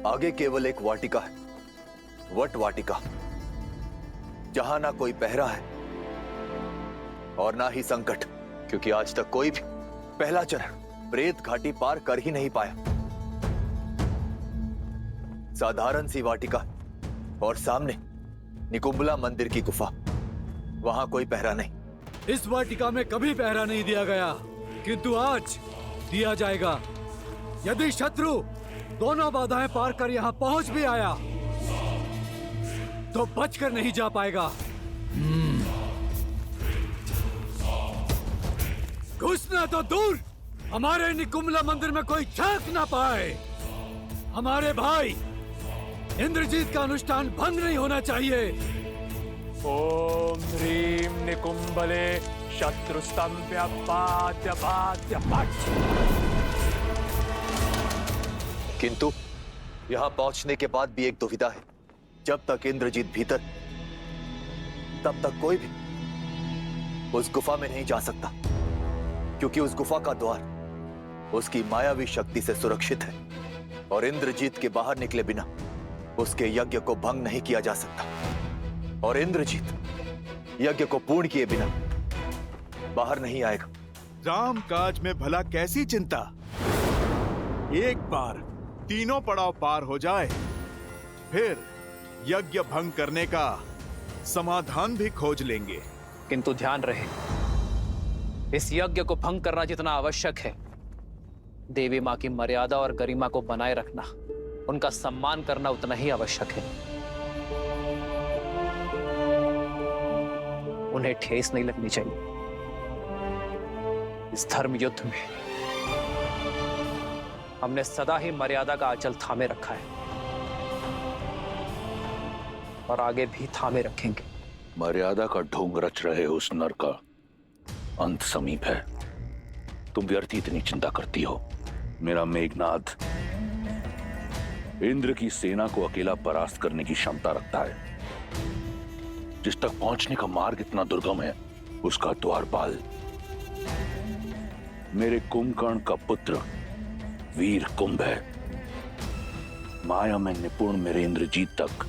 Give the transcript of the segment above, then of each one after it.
आगे केवल एक वाटिका है, वट वाटिका, जहां ना कोई पहरा है और ना ही संकट, क्योंकि आज तक कोई भी पहला चरण प्रेत घाटी पार कर ही नहीं पाया। साधारण सी वाटिका और सामने निकुंबला मंदिर की गुफा, वहां कोई पहरा नहीं। इस वाटिका में कभी पहरा नहीं दिया गया, किंतु आज दिया जाएगा। यदि शत्रु दोनों बाधाएं पार कर यहाँ पहुंच भी आया तो बचकर नहीं जा पाएगा। घुसना तो दूर, हमारे निकुंबला मंदिर में कोई झांक ना पाए। हमारे भाई इंद्रजीत का अनुष्ठान भंग नहीं होना चाहिए। ओम ह्रीं निकुंबले शत्रुस्तंभ्य पाद्य पाद्य पट। किंतु यहां पहुंचने के बाद भी एक दुविधा है। जब तक इंद्रजीत भीतर, तब तक कोई भी उस गुफा में नहीं जा सकता, क्योंकि उस गुफा का द्वार उसकी मायावी शक्ति से सुरक्षित है और इंद्रजीत के बाहर निकले बिना उसके यज्ञ को भंग नहीं किया जा सकता। और इंद्रजीत यज्ञ को पूर्ण किए बिना बाहर नहीं आएगा। राम काज में भला कैसी चिंता, एक बार तीनों पड़ाव पार हो जाए, फिर यज्ञ भंग करने का समाधान भी खोज लेंगे। किंतु ध्यान रहे, इस यज्ञ को भंग करना जितना आवश्यक है, देवी मां की मर्यादा और गरिमा को बनाए रखना, उनका सम्मान करना उतना ही आवश्यक है। उन्हें ठेस नहीं लगनी चाहिए। इस धर्म युद्ध में हमने सदा ही मर्यादा का आंचल थामे रखा है और आगे भी थामे रखेंगे। मर्यादा का ढोंग रच रहे उस नर का अंत समीप है। तुम व्यर्थ इतनी चिंता करती हो। मेरा मेघनाद इंद्र की सेना को अकेला परास्त करने की क्षमता रखता है। जिस तक पहुंचने का मार्ग इतना दुर्गम है, उसका द्वारपाल मेरे कुंभकर्ण का पुत्र वीर कुंभ है। माया में निपुण मेरे इंद्रजीत तक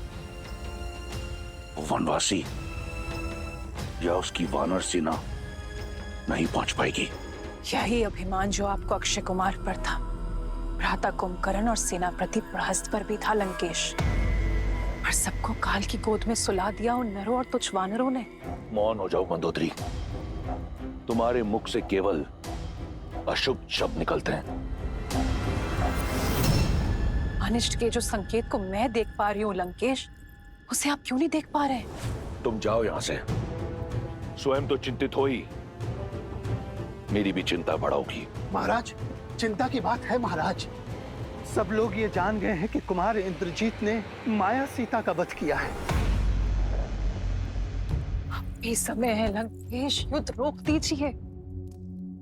वनवासी या उसकी वानर सेना नहीं पहुंच पाएगी। यही अभिमान जो आपको अक्षय कुमार पर था, भ्राता कुंभकर्ण और सेनापति प्रहस्त पर भी था लंकेश। पर सबको काल की गोद में सुला दिया उन नरों और तुच्छ वानरों ने। मौन हो जाओ मंदोदरी। तुम्हारे मुख से केवल अशुभ शब्द निकलते हैं। अनिष्ट के जो संकेत को मैं देख पा रही हूँ लंकेश, उसे आप क्यों नहीं देख पा रहे? तुम जाओ यहां से। स्वयं तो चिंतित हो ही, मेरी भी चिंता बढ़ाओगी। महाराज, चिंता की बात है महाराज। सब लोग ये जान गए हैं कि कुमार इंद्रजीत ने माया सीता का वध किया है। अब भी समय है लंकेश, युद्ध रोक दीजिए।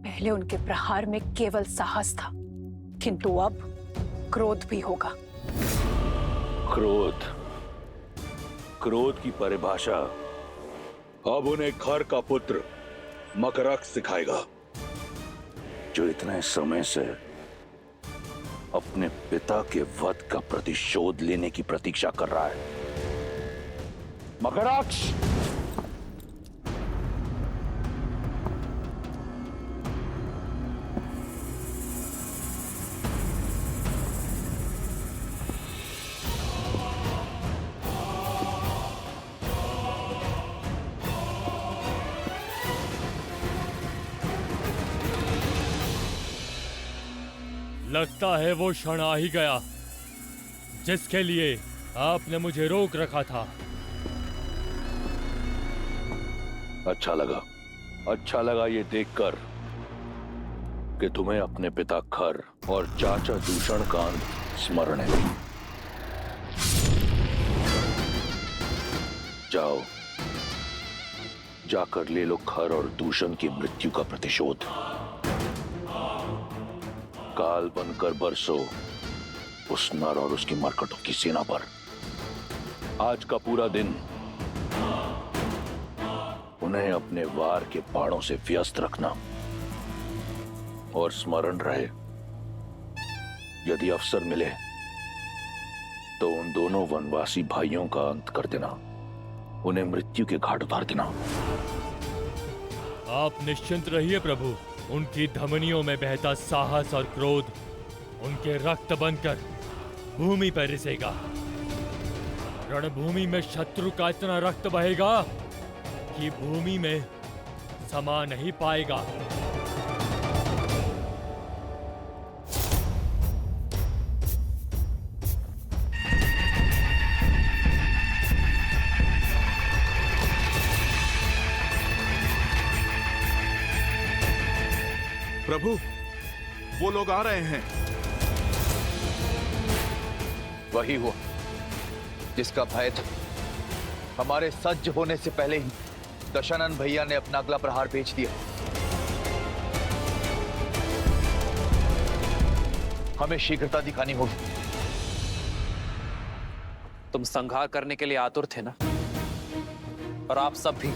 पहले उनके प्रहार में केवल साहस था, किंतु अब क्रोध भी होगा। क्रोध, क्रोध की परिभाषा अब उन्हें घर का पुत्र मकरक्ष सिखाएगा, जो इतने समय से अपने पिता के वध का प्रतिशोध लेने की प्रतीक्षा कर रहा है। मकरक्ष! लगता है वो क्षण आ ही गया जिसके लिए आपने मुझे रोक रखा था। अच्छा लगा ये देखकर कि तुम्हें अपने पिता खर और चाचा दूषण का अंत स्मरण है। जाओ, जाकर ले लो खर और दूषण की मृत्यु का प्रतिशोध। काल बनकर बरसो उस नर और उसकी मरकटों की सेना पर। आज का पूरा दिन उन्हें अपने वार के बाणों से व्यस्त रखना और स्मरण रहे, यदि अवसर मिले तो उन दोनों वनवासी भाइयों का अंत कर देना, उन्हें मृत्यु के घाट उतार देना। आप निश्चिंत रहिए प्रभु। उनकी धमनियों में बहता साहस और क्रोध उनके रक्त बनकर भूमि पर रिसेगा। रणभूमि में शत्रु का इतना रक्त बहेगा कि भूमि में समा नहीं पाएगा। प्रभु, वो लोग आ रहे हैं। वही हुआ जिसका भय था। हमारे सज्ज होने से पहले ही दशानन भैया ने अपना अगला प्रहार भेज दिया। हमें शीघ्रता दिखानी होगी। तुम संहार करने के लिए आतुर थे ना, और आप सब भी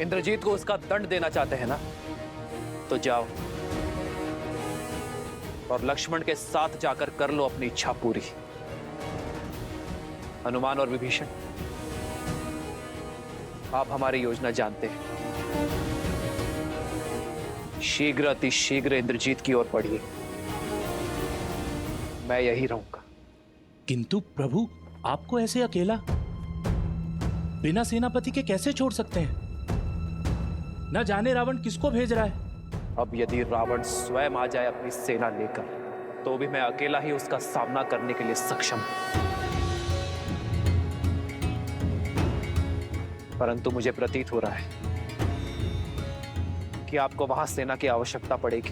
इंद्रजीत को उसका दंड देना चाहते हैं ना, तो जाओ और लक्ष्मण के साथ जाकर कर लो अपनी इच्छा पूरी। हनुमान और विभीषण, आप हमारी योजना जानते हैं। शीघ्र अति शीघ्र इंद्रजीत की ओर बढ़िए। मैं यही रहूंगा। किंतु प्रभु, आपको ऐसे अकेला बिना सेनापति के कैसे छोड़ सकते हैं? न जाने रावण किसको भेज रहा है। अब यदि रावण स्वयं आ जाए अपनी सेना लेकर, तो भी मैं अकेला ही उसका सामना करने के लिए सक्षम हूं। परंतु मुझे प्रतीत हो रहा है कि आपको वहां सेना की आवश्यकता पड़ेगी,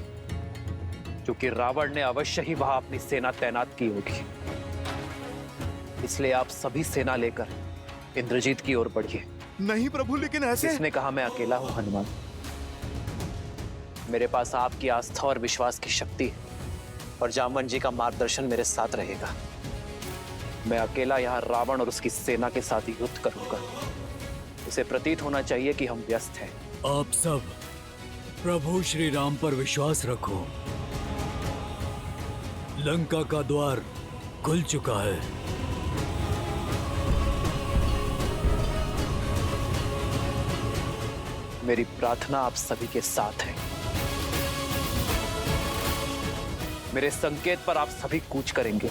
क्योंकि रावण ने अवश्य ही वहां अपनी सेना तैनात की होगी। इसलिए आप सभी सेना लेकर इंद्रजीत की ओर बढ़िए। नहीं प्रभु, लेकिन ऐसे। किसने कहा मैं अकेला हूं हनुमान? मेरे पास आपकी आस्था और विश्वास की शक्ति है, और जामवन जी का मार्गदर्शन मेरे साथ रहेगा। मैं अकेला यहां रावण और उसकी सेना के साथ युद्ध करूंगा। उसे प्रतीत होना चाहिए कि हम व्यस्त हैं। आप सब प्रभु श्री राम पर विश्वास रखो। लंका का द्वार खुल चुका है। मेरी प्रार्थना आप सभी के साथ है। मेरे संकेत पर आप सभी कूच करेंगे।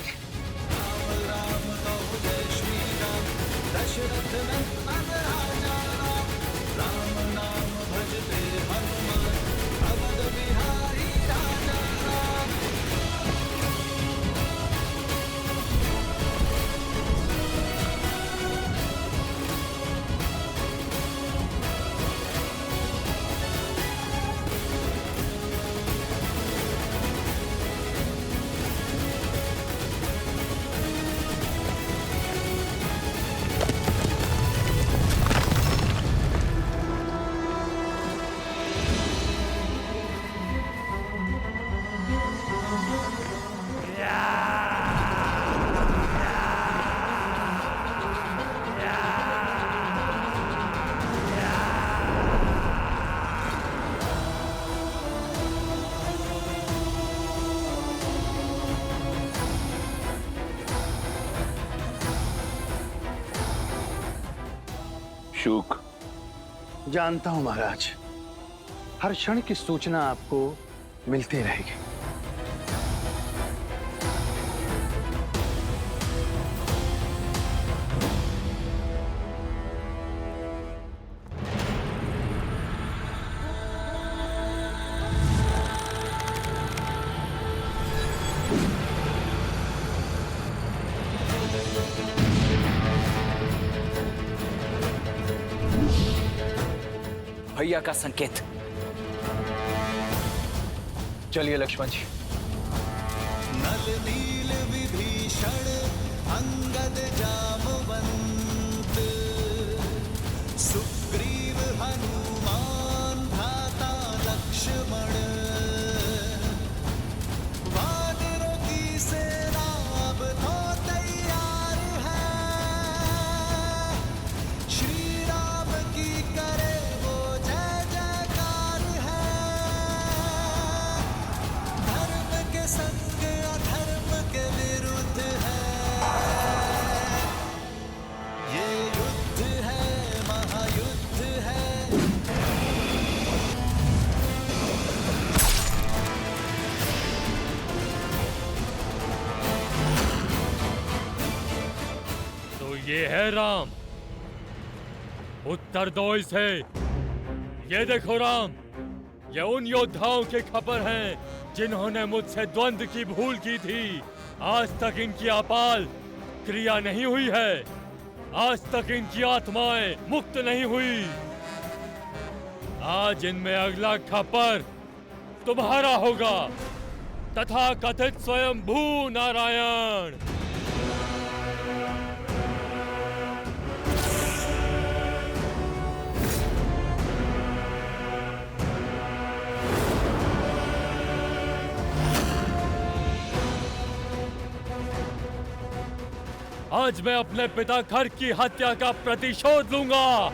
शुक, जानता हूं महाराज, हर क्षण की सूचना आपको मिलती रहेगी। भैया का संकेत। चलिए लक्ष्मण जी। नल नील विभीषण अंगद जामवंत, सुग्रीव हनुमान भ्राता लक्ष्मण, वानरों की सेना अब तो तैयार है, श्री राम की करे वो जय जयकार है, धर्म के संग अधर्म के विरुद्ध ये है राम। उत्तर दो इसे। ये देखो राम, ये उन योद्धाओं के खबर हैं जिन्होंने मुझसे द्वंद्व की भूल की थी। आज तक इनकी आपाल क्रिया नहीं हुई है, आज तक इनकी आत्माएं मुक्त नहीं हुई। आज इनमें अगला खपर तुम्हारा होगा, तथा कथित स्वयंभू नारायण। आज मैं अपने पिता खर की हत्या का प्रतिशोध लूंगा।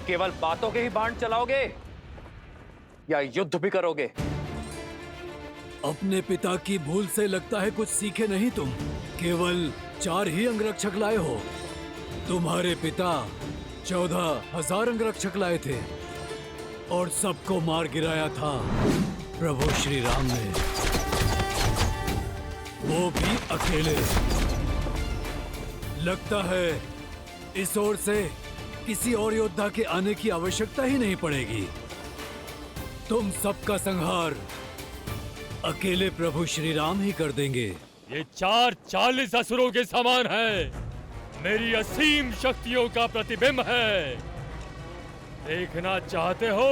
केवल बातों के ही बाण चलाओगे या युद्ध भी करोगे? अपने पिता की भूल से लगता है कुछ सीखे नहीं तुम। केवल 4 ही अंगरक्षक लाए हो। तुम्हारे पिता 14,000 अंगरक्षक लाए थे और सबको मार गिराया था प्रभु श्री राम ने, वो भी अकेले। लगता है इस ओर से किसी और योद्धा के आने की आवश्यकता ही नहीं पड़ेगी। तुम सबका संहार अकेले प्रभु श्री राम ही कर देंगे। ये 40 असुरों के समान है, मेरी असीम शक्तियों का प्रतिबिंब है। देखना चाहते हो?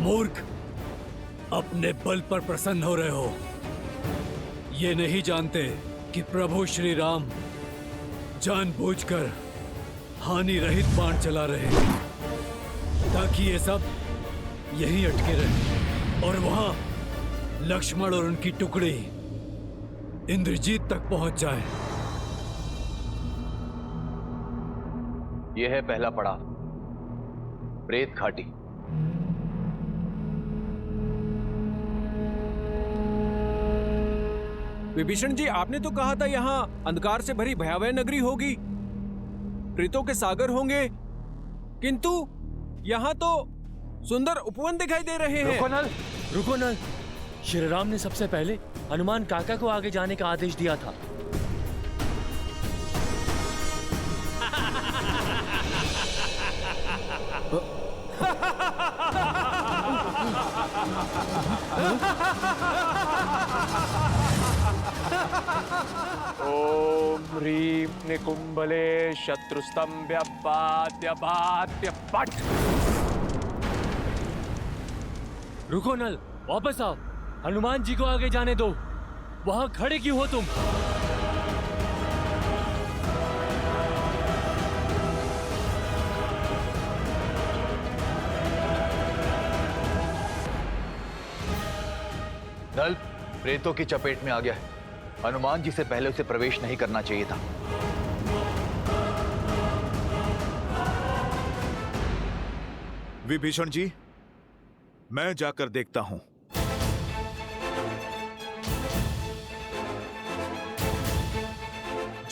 मूर्ख, अपने बल पर प्रसन्न हो रहे हो। ये नहीं जानते कि प्रभु श्री राम जानबूझकर हानि रहित बाण चला रहे हैं, ताकि ये सब यहीं अटके रहे और वहां लक्ष्मण और उनकी टुकड़ी इंद्रजीत तक पहुंच जाए। यह है पहला पड़ाव, प्रेत घाटी। विभीषण जी, आपने तो कहा था यहाँ अंधकार से भरी भयावह नगरी होगी, प्रेतों के सागर होंगे, किंतु यहाँ तो सुंदर उपवन दिखाई दे रहे हैं। रुको नल, श्री राम ने सबसे पहले हनुमान काका को आगे जाने का आदेश दिया था। ओम ह्रीं निकुंभले शत्रुस्तंभ्य बाध्य बाध्य पट। रुको नल, वापस आओ। हनुमान जी को आगे जाने दो। वहां खड़े क्यों हो तुम? नल प्रेतों की चपेट में आ गया है। हनुमान जी से पहले उसे प्रवेश नहीं करना चाहिए था। विभीषण जी, मैं जाकर देखता हूं।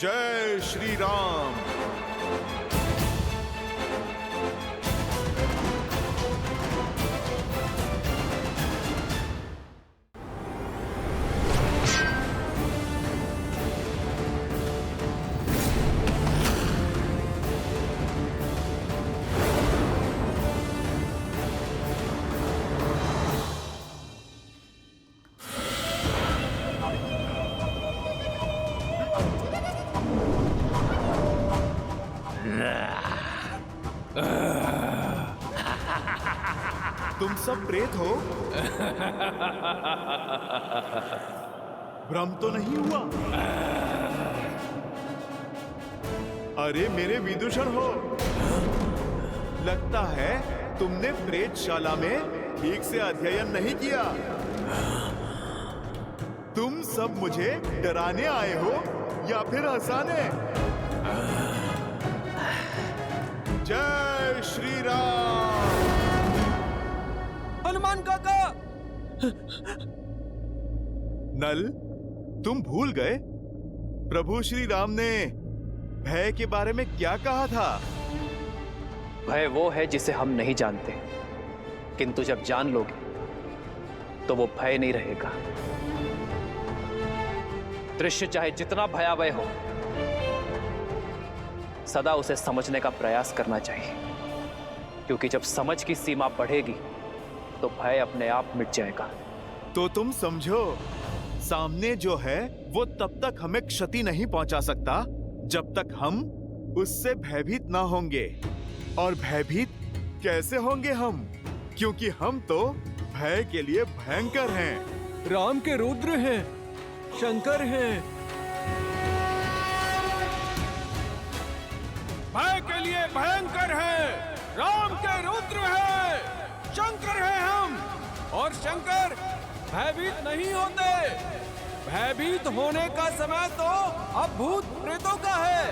जय श्री राम। तुम सब प्रेत हो? भ्रम तो नहीं हुआ? अरे मेरे विदूषण हो, लगता है तुमने प्रेतशाला में ठीक से अध्ययन नहीं किया। तुम सब मुझे डराने आए हो या फिर हंसाने? जय श्री राम। हनुमान काका! नल, तुम भूल गए प्रभु श्री राम ने भय के बारे में क्या कहा था? भय वो है जिसे हम नहीं जानते, किंतु जब जान लोगे तो वो भय नहीं रहेगा। दृश्य चाहे जितना भयावह हो, सदा उसे समझने का प्रयास करना चाहिए, क्योंकि जब समझ की सीमा बढ़ेगी तो भय अपने आप मिट जाएगा। तो तुम समझो, सामने जो है वो तब तक हमें क्षति नहीं पहुंचा सकता जब तक हम उससे भयभीत ना होंगे। और भयभीत कैसे होंगे हम? क्योंकि हम तो भय के लिए भयंकर हैं। राम के रुद्र हैं, शंकर हैं। भय के लिए भयंकर हैं, राम के रुद्र हैं, शंकर हैं हम। और शंकर भयभीत नहीं होते। भयभीत होने का समय तो अब भूत प्रेतों का है,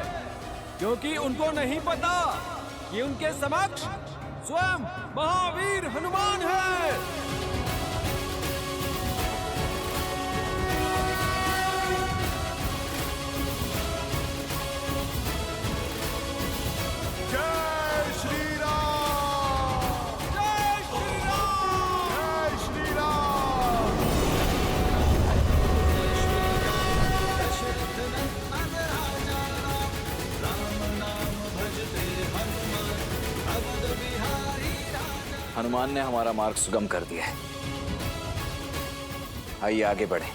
क्योंकि उनको नहीं पता कि उनके समक्ष स्वयं महावीर हनुमान है। जय श्री राम। जय श्री राम। जय श्री राम। हनुमान ने हमारा मार्ग सुगम कर दिया है। आइए आगे बढ़ें।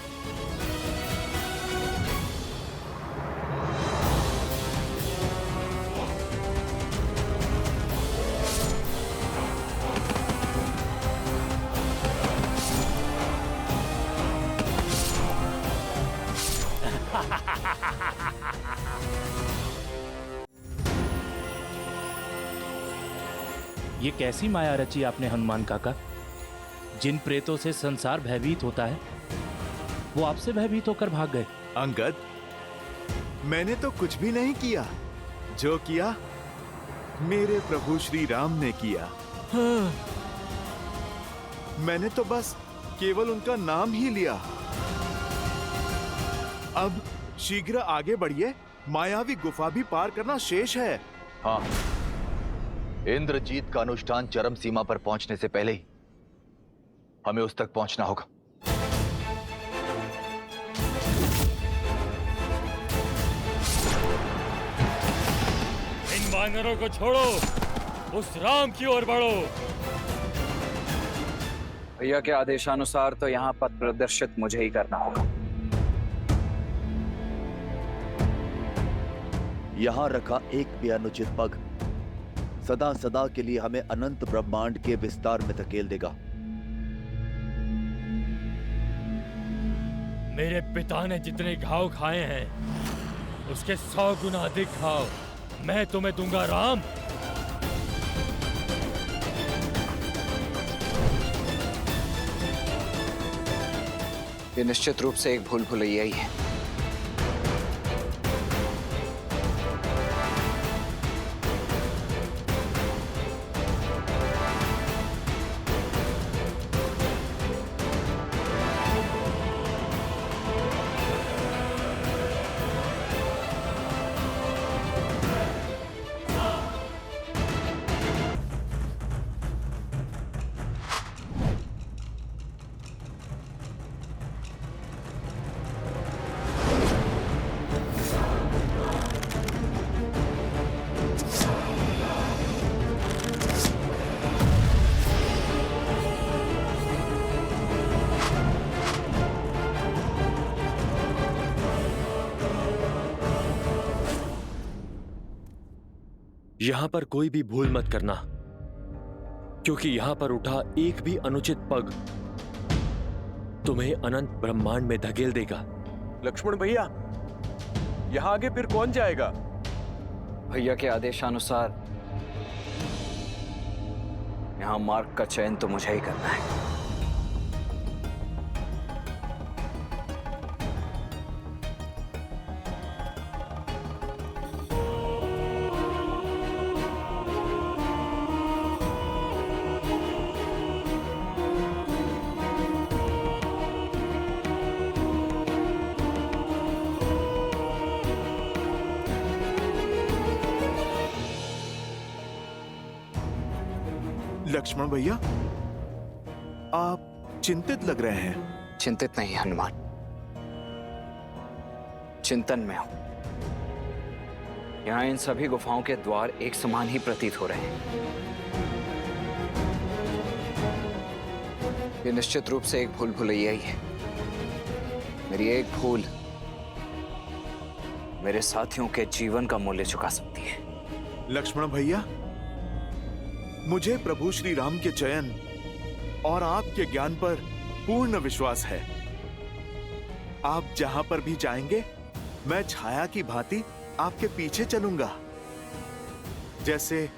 ये कैसी माया रची आपने हनुमान काका? जिन प्रेतों से संसार भयभीत होता है वो आपसे भयभीत होकर भाग गए। अंगद, मैंने तो कुछ भी नहीं किया। जो किया मेरे प्रभु श्री राम ने किया। हाँ। मैंने तो बस केवल उनका नाम ही लिया। अब शीघ्र आगे बढ़िए, मायावी गुफा भी पार करना शेष है। हाँ, इंद्रजीत का अनुष्ठान चरम सीमा पर पहुंचने से पहले ही हमें उस तक पहुंचना होगा। इन वानरों को छोड़ो, उस राम की ओर बढ़ो। भैया के आदेशानुसार तो यहाँ पथ प्रदर्शित मुझे ही करना होगा। यहां रखा एक भी अनुचित पग सदा सदा के लिए हमें अनंत ब्रह्मांड के विस्तार में धकेल देगा। मेरे पिता ने जितने घाव खाए हैं उसके 100 गुना अधिक घाव मैं तुम्हें दूंगा राम। ये निश्चित रूप से एक भूल भुलैया ही है। यहां पर कोई भी भूल मत करना। क्योंकि यहां पर उठा एक भी अनुचित पग तुम्हें अनंत ब्रह्मांड में धकेल देगा। लक्ष्मण भैया, यहाँ आगे फिर कौन जाएगा? भैया के आदेशानुसार यहाँ मार्ग का चयन तो मुझे ही करना है। लक्ष्मण भैया, आप चिंतित लग रहे हैं। चिंतित नहीं हनुमान, चिंतन में हूं। यहां इन सभी गुफाओं के द्वार एक समान ही प्रतीत हो रहे हैं। ये निश्चित रूप से एक भूल भुलैया ही है। मेरी एक भूल मेरे साथियों के जीवन का मूल्य चुका सकती है। लक्ष्मण भैया, मुझे प्रभु श्री राम के चयन और आपके ज्ञान पर पूर्ण विश्वास है। आप जहां पर भी जाएंगे, मैं छाया की भांति आपके पीछे चलूंगा, जैसे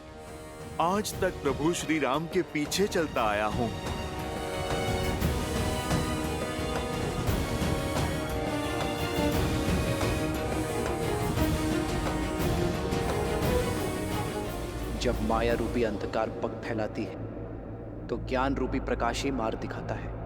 आज तक प्रभु श्री राम के पीछे चलता आया हूं। जब माया रूपी अंधकार पग फैलाती है तो ज्ञान रूपी प्रकाश ही मार्ग दिखाता है।